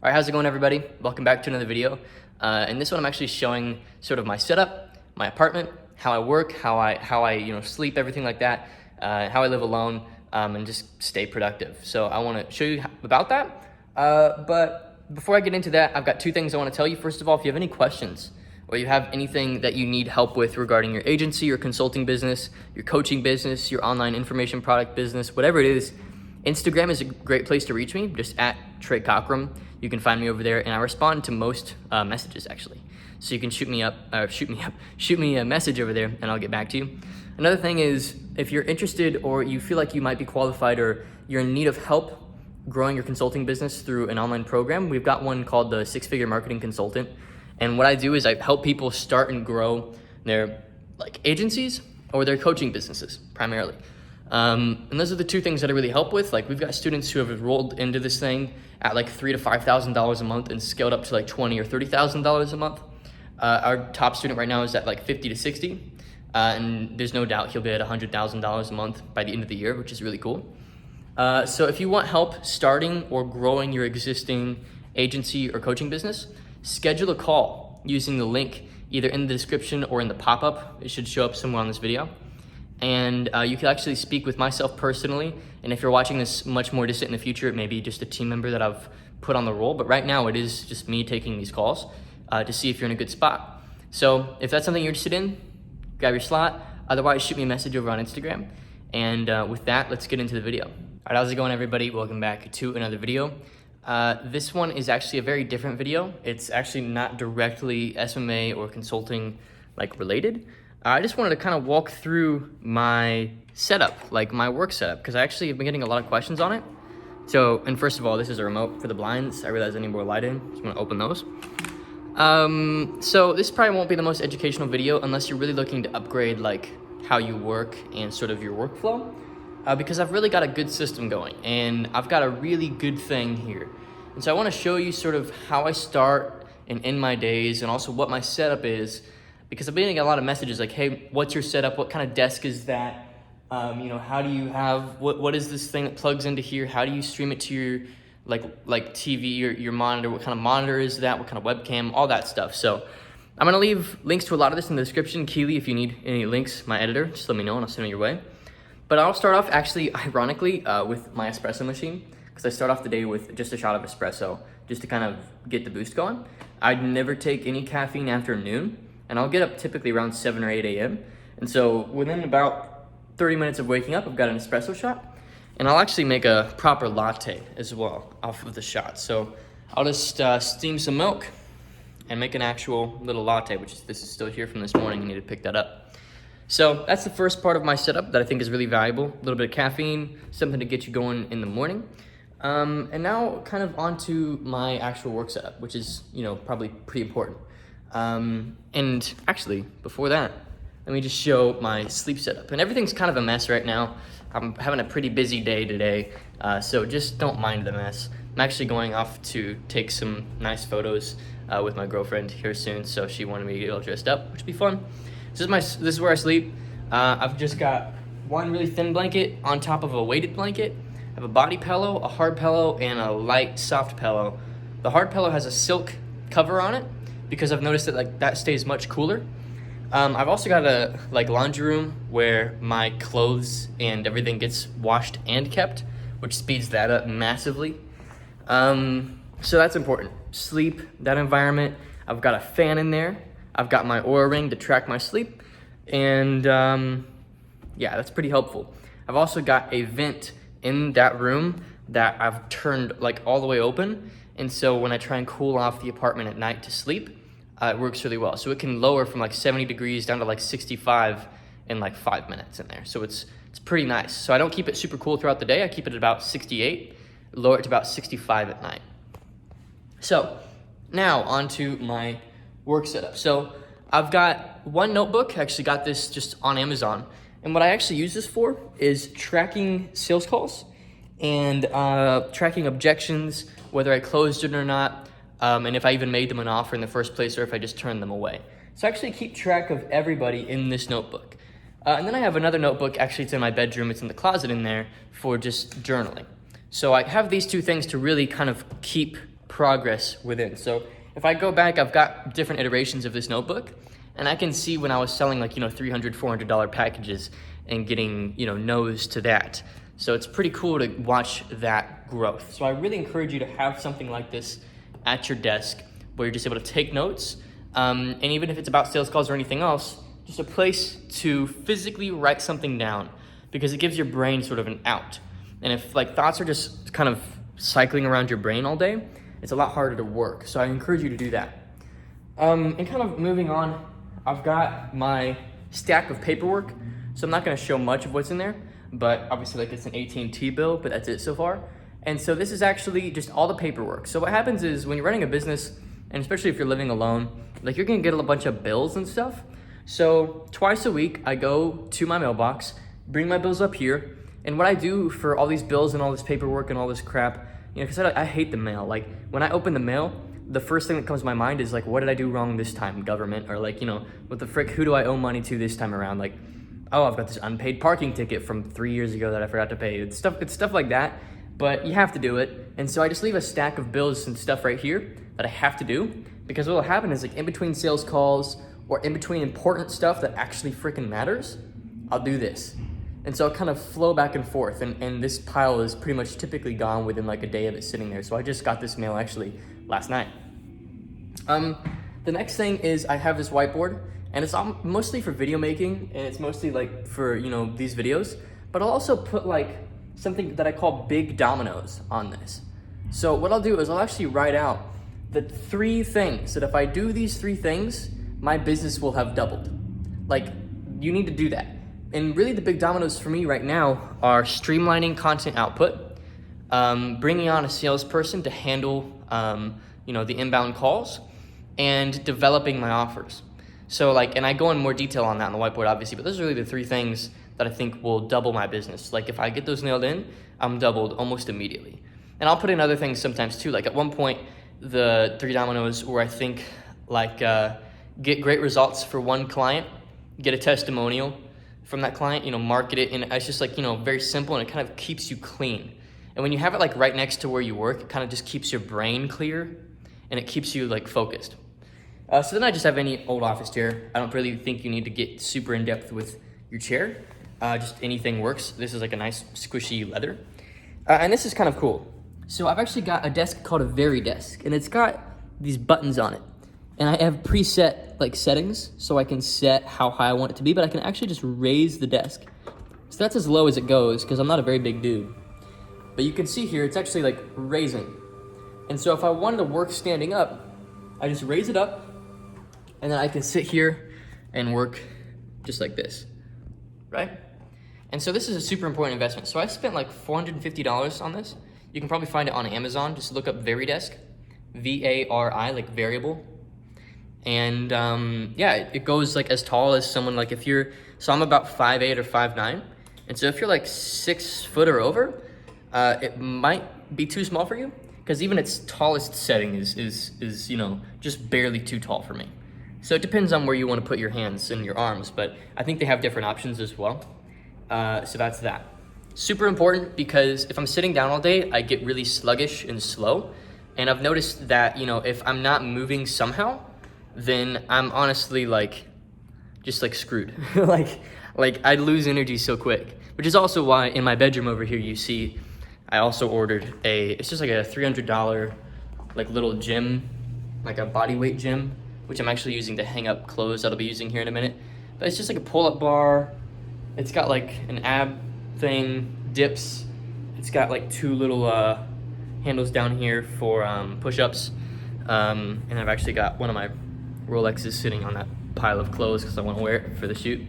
All right, how's it going, everybody? Welcome back to another video. In this one, I'm actually showing sort of my setup, my apartment, how I work, how I sleep, everything like that, how I live alone, and just stay productive. So I want to show you about that. But before I get into that, I've got two things I want to tell you. First of all, if you have any questions or you have anything that you need help with regarding your agency, your consulting business, your coaching business, your online information product business, whatever it is, Instagram is a great place to reach me, just at Trey Cockrum. You can find me over there, and I respond to most messages, actually. So you can shoot me a message over there, and I'll get back to you. Another thing is, if you're interested or you feel like you might be qualified or you're in need of help growing your consulting business through an online program, we've got one called the Six-Figure Marketing Consultant. And what I do is I help people start and grow their agencies or their coaching businesses primarily. And those are the two things that I really help with. We've got students who have enrolled into this thing at $3,000 to $5,000 a month and scaled up to $20,000 or $30,000 a month. Our top student right now is at $50,000 to $60,000, and there's no doubt he'll be at $100,000 a month by the end of the year, which is really cool. So if you want help starting or growing your existing agency or coaching business, schedule a call using the link either in the description or in the pop-up. It should show up somewhere on this video. And you can actually speak with myself personally. And if you're watching this much more distant in the future, it may be just a team member that I've put on the role. But right now, it is just me taking these calls to see if you're in a good spot. So if that's something you're interested in, grab your slot. Otherwise, shoot me a message over on Instagram. And with that, let's get into the video. All right, how's it going, everybody? Welcome back to another video. This one is actually a very different video. It's actually not directly SMA or consulting related. I just wanted to kind of walk through my setup, my work setup, because I actually have been getting a lot of questions on it. So, and first of all, this is a remote for the blinds. I realize I need more light in, so I'm gonna open those. So this probably won't be the most educational video unless you're really looking to upgrade how you work and sort of your workflow, because I've really got a good system going and I've got a really good thing here. And so I wanna show you sort of how I start and end my days and also what my setup is, because I've been getting a lot of messages hey, what's your setup? What kind of desk is that? How do you have, what is this thing that plugs into here? How do you stream it to your TV or your monitor? What kind of monitor is that? What kind of webcam? All that stuff. So I'm gonna leave links to a lot of this in the description. Keely, if you need any links, my editor, just let me know and I'll send them your way. But I'll start off actually, ironically, with my espresso machine, because I start off the day with just a shot of espresso, just to kind of get the boost going. I'd never take any caffeine after noon, and I'll get up typically around 7 or 8 a.m. And so within about 30 minutes of waking up, I've got an espresso shot, and I'll actually make a proper latte as well off of the shot. So I'll just steam some milk and make an actual little latte, this is still here from this morning. I need to pick that up. So that's the first part of my setup that I think is really valuable. A little bit of caffeine, something to get you going in the morning. And now kind of onto my actual work setup, which is, probably pretty important. And actually, before that, let me just show my sleep setup. And everything's kind of a mess right now. I'm having a pretty busy day today, so just don't mind the mess. I'm actually going off to take some nice photos with my girlfriend here soon, so she wanted me to get all dressed up, which will be fun. This is where I sleep. I've just got one really thin blanket on top of a weighted blanket. I have a body pillow, a hard pillow, and a light soft pillow. The hard pillow has a silk cover on it because I've noticed that that stays much cooler. I've also got a laundry room where my clothes and everything gets washed and kept, which speeds that up massively. So that's important. Sleep, that environment. I've got a fan in there. I've got my Oura Ring to track my sleep. And yeah, that's pretty helpful. I've also got a vent in that room that I've turned all the way open. And so when I try and cool off the apartment at night to sleep, it works really well. So it can lower from 70 degrees down to 65 in 5 minutes in there. So it's pretty nice. So I don't keep it super cool throughout the day. I keep it at about 68, lower it to about 65 at night. So now onto my work setup. So I've got one notebook. I actually got this just on Amazon. And what I actually use this for is tracking sales calls and tracking objections, whether I closed it or not, and if I even made them an offer in the first place or if I just turned them away. So I actually keep track of everybody in this notebook. And then I have another notebook, actually it's in my bedroom, it's in the closet in there, for just journaling. So I have these two things to really kind of keep progress within. So if I go back, I've got different iterations of this notebook, and I can see when I was selling like, $300, $400 packages and getting, no's to that. So it's pretty cool to watch that growth. So I really encourage you to have something like this at your desk where you're just able to take notes. And even if it's about sales calls or anything else, just a place to physically write something down, because it gives your brain sort of an out. And if like thoughts are just kind of cycling around your brain all day, it's a lot harder to work. So I encourage you to do that. And kind of moving on, I've got my stack of paperwork. So I'm not gonna show much of what's in there, but obviously like it's an AT&T bill, but that's it so far. And so this is actually just all the paperwork. So what happens is when you're running a business, and especially if you're living alone, like you're gonna get a bunch of bills and stuff. So twice a week, I go to my mailbox, bring my bills up here, and what I do for all these bills and all this paperwork and all this crap, because I hate the mail. Like when I open the mail, the first thing that comes to my mind is like, what did I do wrong this time, government? Or like, what the frick, who do I owe money to this time around? Like, oh, I've got this unpaid parking ticket from 3 years ago that I forgot to pay. It's stuff like that, but you have to do it. And so I just leave a stack of bills and stuff right here that I have to do, because what will happen is like in between sales calls or in between important stuff that actually freaking matters, I'll do this. And so I'll kind of flow back and forth, and this pile is pretty much typically gone within like a day of it sitting there. So I just got this mail actually last night. The next thing is I have this whiteboard, and it's mostly for video making, and it's mostly like for, these videos, but I'll also put like something that I call big dominoes on this. So what I'll do is I'll actually write out the 3 things that if I do these 3 things, my business will have doubled. Like, you need to do that. And really the big dominoes for me right now are streamlining content output, bringing on a salesperson to handle, the inbound calls, and developing my offers. So like, and I go in more detail on that on the whiteboard, obviously, but those are really the 3 things that I think will double my business. Like if I get those nailed in, I'm doubled almost immediately. And I'll put in other things sometimes too. Like at one point, the 3 dominoes were, I think, like get great results for one client, get a testimonial from that client, market it. And it's just like, very simple, and it kind of keeps you clean. And when you have it like right next to where you work, it kind of just keeps your brain clear, and it keeps you like focused. So then I just have any old office chair. I don't really think you need to get super in depth with your chair. Just anything works. This is like a nice squishy leather. And this is kind of cool. So I've actually got a desk called a Very Desk, and it's got these buttons on it. And I have preset like settings, so I can set how high I want it to be, but I can actually just raise the desk. So that's as low as it goes, because I'm not a very big dude. But you can see here, it's actually like raising. And so if I wanted to work standing up, I just raise it up, and then I can sit here and work just like this, right? And so this is a super important investment. So I spent like $450 on this. You can probably find it on Amazon. Just look up VariDesk, V-A-R-I, like variable. And it goes like as tall as someone, like if you're, so I'm about 5'8" or 5'9". And so if you're like 6 foot or over, it might be too small for you, because even its tallest setting is just barely too tall for me. So it depends on where you want to put your hands and your arms, but I think they have different options as well. So that's that. Super important, because if I'm sitting down all day, I get really sluggish and slow. And I've noticed that, if I'm not moving somehow, then I'm honestly just screwed. like I lose energy so quick, which is also why in my bedroom over here, you see, I also ordered it's just like a $300 like little gym, like a body weight gym, which I'm actually using to hang up clothes that I'll be using here in a minute. But it's just like a pull-up bar. It's got like an ab thing, dips. It's got like 2 little handles down here for push-ups. And I've actually got one of my Rolexes sitting on that pile of clothes because I want to wear it for the shoot.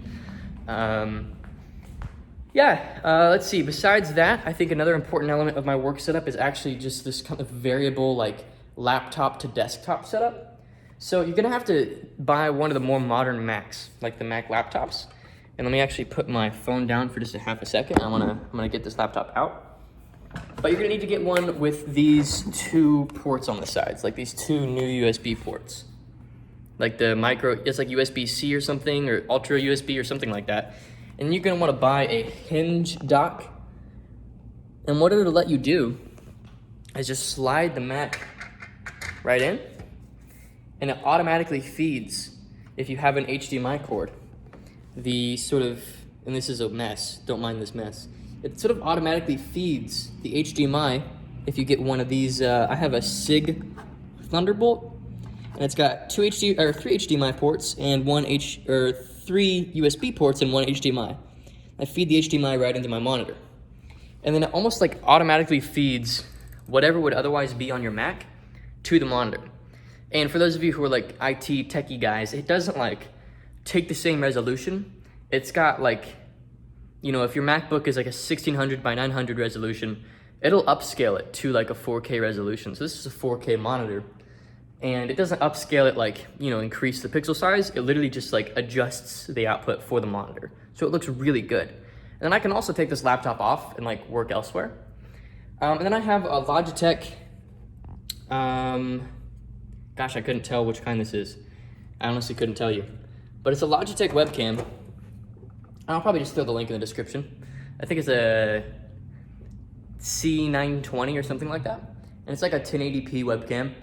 Let's see. Besides that, I think another important element of my work setup is actually just this kind of variable like laptop to desktop setup. So you're gonna have to buy one of the more modern Macs, like the Mac laptops. And let me actually put my phone down for just a half a second. I'm gonna get this laptop out. But you're gonna need to get one with these 2 ports on the sides, like these 2 new USB ports. Like the micro, it's like USB-C or something, or Ultra USB or something like that. And you're gonna wanna buy a hinge dock. And what it'll let you do is just slide the Mac right in, and it automatically feeds, if you have an HDMI cord, the sort of, and this is a mess, don't mind this mess, it sort of automatically feeds the HDMI if you get one of these. I have a SIG Thunderbolt, and it's got three HDMI ports and three USB ports and one HDMI. I feed the HDMI right into my monitor. And then it almost like automatically feeds whatever would otherwise be on your Mac to the monitor. And for those of you who are like IT techie guys, it doesn't like take the same resolution. It's got like, you know, if your MacBook is like a 1600 by 900 resolution, it'll upscale it to like a 4K resolution. So this is a 4K monitor, and it doesn't upscale it like, you know, increase the pixel size. It literally just like adjusts the output for the monitor. So it looks really good. And then I can also take this laptop off and like work elsewhere. And then I have a Logitech, gosh, I couldn't tell which kind this is. I honestly couldn't tell you. But it's a Logitech webcam. I'll probably just throw the link in the description. I think it's a C920 or something like that. And it's like a 1080p webcam.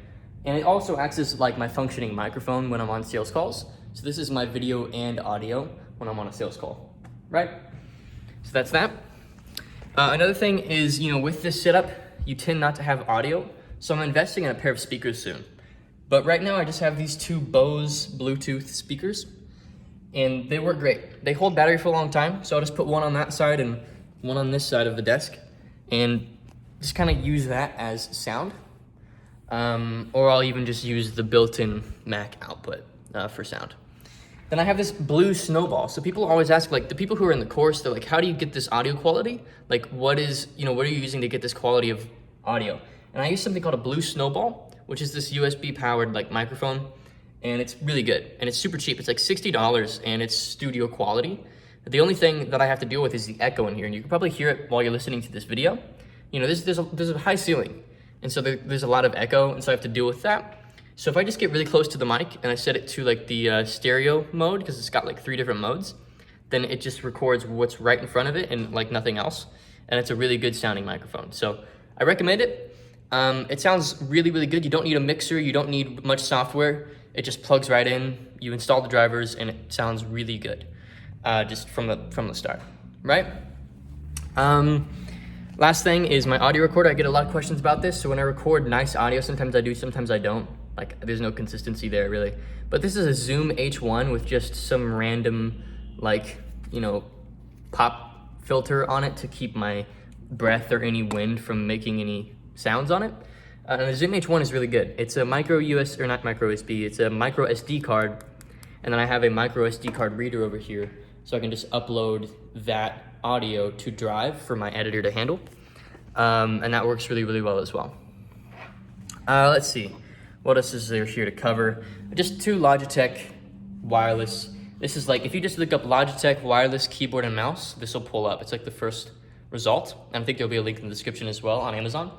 And it also acts as like my functioning microphone when I'm on sales calls. So this is my video and audio when I'm on a sales call, right? So that's that. Another thing is, you know, with this setup, you tend not to have audio. So I'm investing in a pair of speakers soon. But right now I just have these two Bose Bluetooth speakers, and they work great. They hold battery for a long time, so I'll just put one on that side and one on this side of the desk, and just kind of use that as sound. Or I'll even just use the built-in Mac output for sound. Then I have this blue snowball. So people always ask, like the people who are in the course, they're like, how do you get this audio quality? Like what are you using to get this quality of audio? And I use something called a blue snowball, which is this USB powered like microphone. And it's really good. And it's super cheap. It's like $60 and it's studio quality. The only thing that I have to deal with is the echo in here. And you can probably hear it while you're listening to this video. You know, there's a high ceiling. And so there's a lot of echo, and so I have to deal with that. So if I just get really close to the mic and I set it to like the stereo mode, because it's got like 3 different modes, then it just records what's right in front of it and like nothing else. And it's a really good sounding microphone. So I recommend it. It sounds really, really good. You don't need a mixer. You don't need much software. It just plugs right in. You install the drivers and it sounds really good just from the start, right? Last thing is my audio recorder. I get a lot of questions about this. So when I record nice audio, sometimes I do, sometimes I don't. Like there's no consistency there really. But this is a Zoom H1 with just some random like, you know, pop filter on it to keep my breath or any wind from making any sounds on it. And the Zoom H1 is really good. It's a micro USB, it's a micro SD card. And then I have a micro SD card reader over here. So I can just upload that audio to Drive for my editor to handle. And that works really, really well as well. Let's see. What else is there here to cover? Just 2 Logitech wireless. This is like, if you just look up Logitech wireless keyboard and mouse, this will pull up. It's like the first result. And I think there'll be a link in the description as well on Amazon.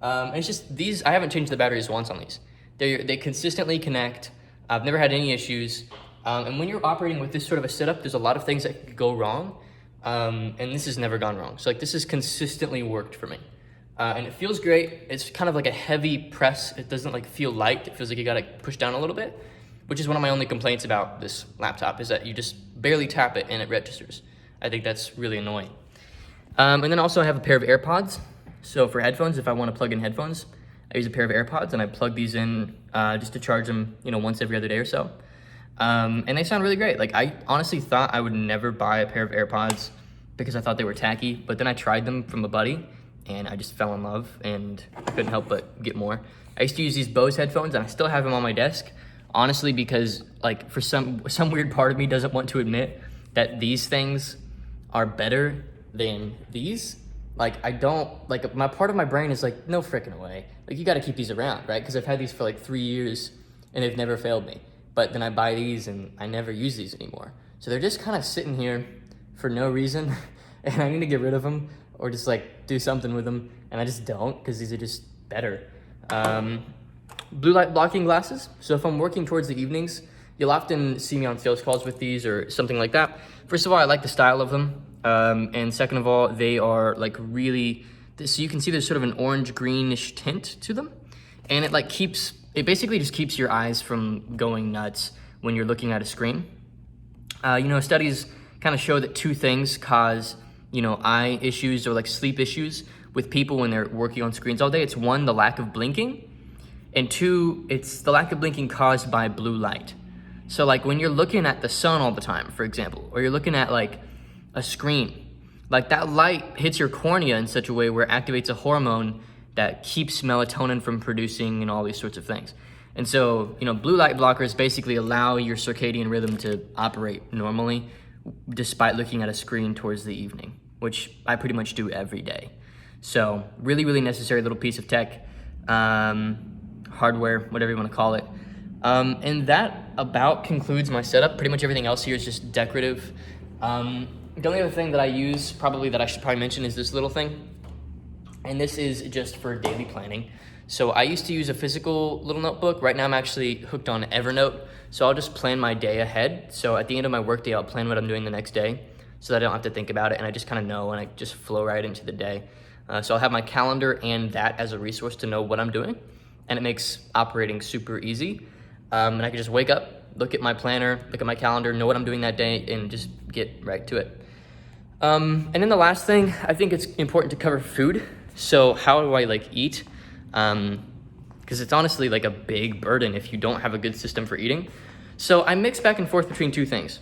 And it's just these, I haven't changed the batteries once on these. They consistently connect. I've never had any issues. And when you're operating with this sort of a setup, there's a lot of things that could go wrong. And this has never gone wrong. So like this has consistently worked for me. And it feels great. It's kind of like a heavy press. It doesn't like feel light. It feels like you gotta push down a little bit, which is one of my only complaints about this laptop is that you just barely tap it and it registers. I think that's really annoying. And then also I have a pair of AirPods. So for headphones, if I wanna plug in headphones, I use a pair of AirPods and I plug these in just to charge them, you know, once every other day or so. And they sound really great. Like I honestly thought I would never buy a pair of AirPods because I thought they were tacky, but then I tried them from a buddy and I just fell in love and I couldn't help but get more. I used to use these Bose headphones and I still have them on my desk, honestly, because like for some weird part of me doesn't want to admit that these things are better than these. Like I don't, like my part of my brain is like, no freaking way. Like you gotta keep these around, right? Because I've had these for like 3 years and they've never failed me. But then I buy these and I never use these anymore. So they're just kind of sitting here for no reason and I need to get rid of them or just like do something with them. And I just don't because these are just better. Blue light blocking glasses. So if I'm working towards the evenings, you'll often see me on sales calls with these or something like that. First of all, I like the style of them. And second of all, they are like really, so you can see there's sort of an orange greenish tint to them. And it basically just keeps your eyes from going nuts when you're looking at a screen. Studies kind of show that two things cause, eye issues or like sleep issues with people when they're working on screens all day. It's one, the lack of blinking, and two, it's the lack of blinking caused by blue light. So like when you're looking at the sun all the time, for example, or you're looking at like a screen, like that light hits your cornea in such a way where it activates a hormone that keeps melatonin from producing and all these sorts of things. And so, blue light blockers basically allow your circadian rhythm to operate normally despite looking at a screen towards the evening, which I pretty much do every day. So really, really necessary little piece of tech, hardware, whatever you want to call it. And that about concludes my setup. Pretty much everything else here is just decorative. The only other thing that I use, that I should probably mention, is this little thing. And this is just for daily planning. So I used to use a physical little notebook. Right now I'm actually hooked on Evernote. So I'll just plan my day ahead. So at the end of my workday, I'll plan what I'm doing the next day so that I don't have to think about it, and I just kind of know, and I just flow right into the day. So I'll have my calendar and that as a resource to know what I'm doing, and it makes operating super easy. And I can just wake up, look at my planner, look at my calendar, know what I'm doing that day, and just get right to it. And then the last thing, I think it's important to cover food. So how do I eat? Because it's honestly a big burden if you don't have a good system for eating. So I mix back and forth between two things.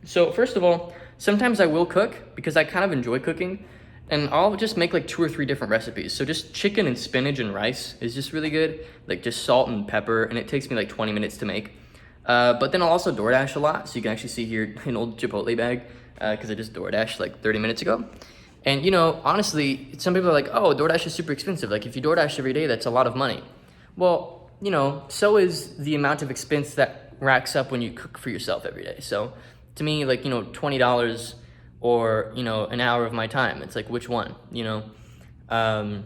So first of all, sometimes I will cook because I kind of enjoy cooking, and I'll just make 2 or 3 different recipes. So just chicken and spinach and rice is just really good, just salt and pepper, and it takes me 20 minutes to make. But then I'll also DoorDash a lot. So you can actually see here an old Chipotle bag because I just DoorDashed 30 minutes ago. And honestly, some people are like, oh, DoorDash is super expensive. If you DoorDash every day, that's a lot of money. Well, so is the amount of expense that racks up when you cook for yourself every day. So to me, $20 or, an hour of my time, it's which one, so I'd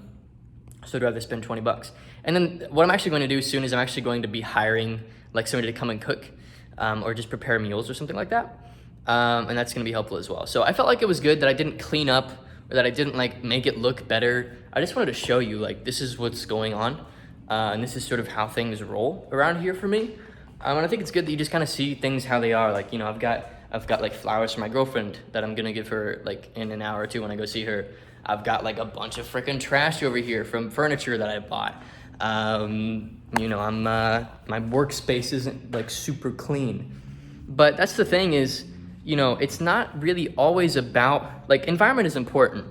rather spend $20. And then what I'm actually going to do soon is I'm actually going to be hiring somebody to come and cook or just prepare meals or something like that. And that's going to be helpful as well. So I felt like it was good that I didn't clean up or that I didn't make it look better. I just wanted to show you this is what's going on. And this is sort of how things roll around here for me. And I think it's good that you just kind of see things how they are. I've got flowers for my girlfriend that I'm going to give her in an hour or two when I go see her. I've got a bunch of freaking trash over here from furniture that I bought. My workspace isn't super clean. But that's the thing is, it's not really always about, environment is important.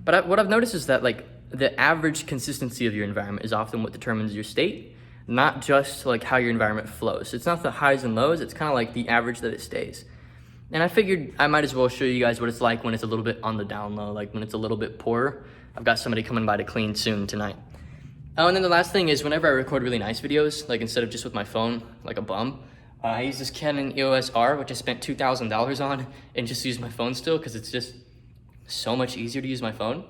But what I've noticed is that the average consistency of your environment is often what determines your state, not just how your environment flows. It's not the highs and lows, it's kind of the average that it stays. And I figured I might as well show you guys what it's like when it's a little bit on the down low, when it's a little bit poorer. I've got somebody coming by to clean soon tonight. Oh, and then the last thing is whenever I record really nice videos, instead of just with my phone, like a bum, I use this Canon EOS R, which I spent $2,000 on, and just use my phone still because it's just so much easier to use my phone.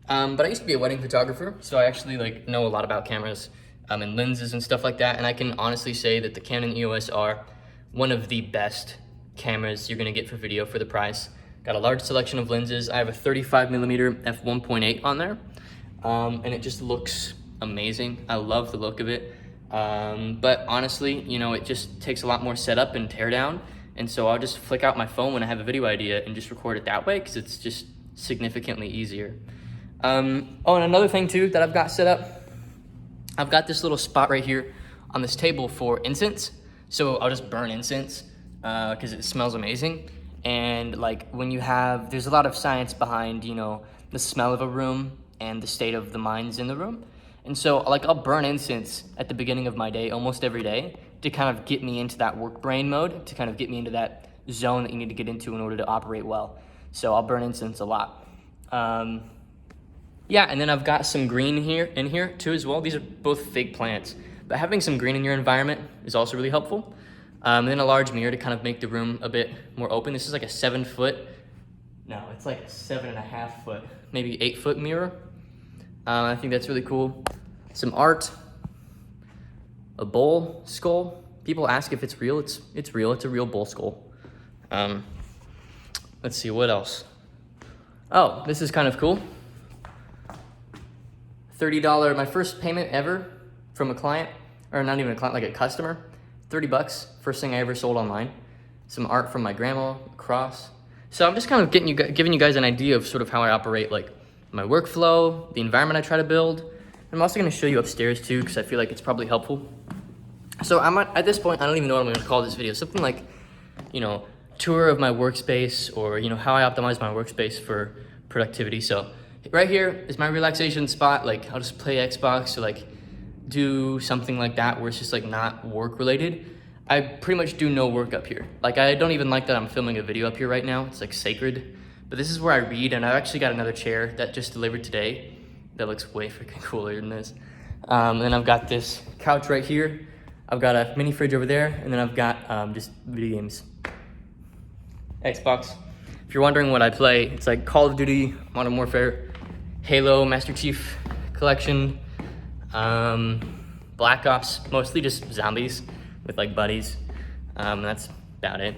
But I used to be a wedding photographer, so I actually know a lot about cameras and lenses and stuff like that. And I can honestly say that the Canon EOS R, one of the best cameras you're gonna get for video for the price. Got a large selection of lenses. I have a 35mm f1.8 on there, and it just looks amazing. I love the look of it. But honestly, it just takes a lot more setup and tear down. And so I'll just flick out my phone when I have a video idea and just record it that way because it's just significantly easier. And another thing too that I've got set up, I've got this little spot right here on this table for incense. So I'll just burn incense because it smells amazing. And there's a lot of science behind, the smell of a room and the state of the minds in the room. And so I'll burn incense at the beginning of my day, almost every day, to kind of get me into that work brain mode, to kind of get me into that zone that you need to get into in order to operate well. So I'll burn incense a lot. And then I've got some green in here too as well. These are both fake plants, but having some green in your environment is also really helpful. And then a large mirror to kind of make the room a bit more open. This is a 7-foot, no, it's a 7.5 foot, maybe 8-foot mirror. I think that's really cool. Some art, a bull skull. People ask if it's real. It's real. It's a real bull skull. Let's see, what else? Oh, this is kind of cool. $30, my first payment ever from a client, or not even a client, like a customer. 30 bucks, first thing I ever sold online. Some art from my grandma, a cross. So I'm just kind of giving you guys an idea of sort of how I operate, like my workflow, the environment I try to build. I'm also gonna show you upstairs too, because I feel like it's probably helpful. So at this point, I don't even know what I'm gonna call this video. Something like, you know, tour of my workspace, or, you know, how I optimize my workspace for productivity. So right here is my relaxation spot. Like, I'll just play Xbox or like do something like that where it's just like not work related. I pretty much do no work up here. Like, I don't even like that I'm filming a video up here right now. It's like sacred. But this is where I read, and I've actually got another chair that just delivered today that looks way freaking cooler than this. Then I've got this couch right here. I've got a mini fridge over there, and then I've got just video games. Xbox. If you're wondering what I play, it's like Call of Duty, Modern Warfare, Halo, Master Chief Collection, Black Ops, mostly just zombies with like buddies. That's about it.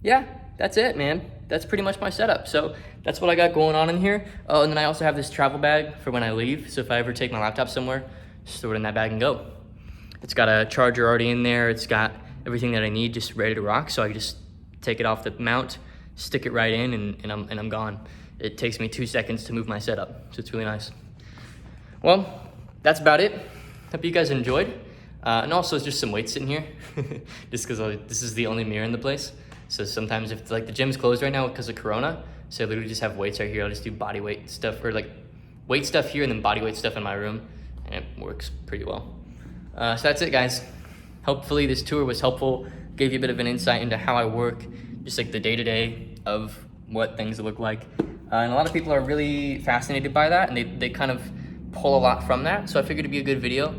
Yeah, that's it, man. That's pretty much my setup. So that's what I got going on in here. Oh, and then I also have this travel bag for when I leave. So if I ever take my laptop somewhere, just throw it in that bag and go. It's got a charger already in there. It's got everything that I need, just ready to rock. So I can just take it off the mount, stick it right in, and I'm gone. It takes me 2 seconds to move my setup. So it's really nice. Well, that's about it. Hope you guys enjoyed. And also just some weights sitting here, just because this is the only mirror in the place. So sometimes if like the gym's closed right now because of Corona, so I literally just have weights right here. I'll just do body weight stuff, or like weight stuff here and then body weight stuff in my room, and it works pretty well. So that's it, guys. Hopefully this tour was helpful, gave you a bit of an insight into how I work, just like the day-to-day of what things look like. And a lot of people are really fascinated by that, and they kind of pull a lot from that. So I figured it'd be a good video.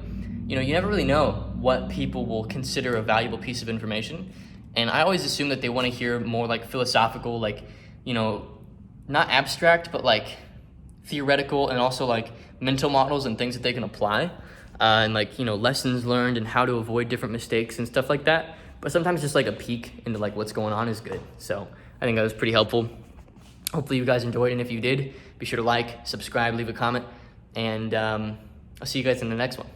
You know, you never really know what people will consider a valuable piece of information. And I always assume that they want to hear more like philosophical, like, you know, not abstract, but like theoretical, and also like mental models and things that they can apply. And like, you know, lessons learned and how to avoid different mistakes and stuff like that. But sometimes just like a peek into like what's going on is good. So I think that was pretty helpful. Hopefully you guys enjoyed, and if you did, be sure to like, subscribe, leave a comment, and I'll see you guys in the next one.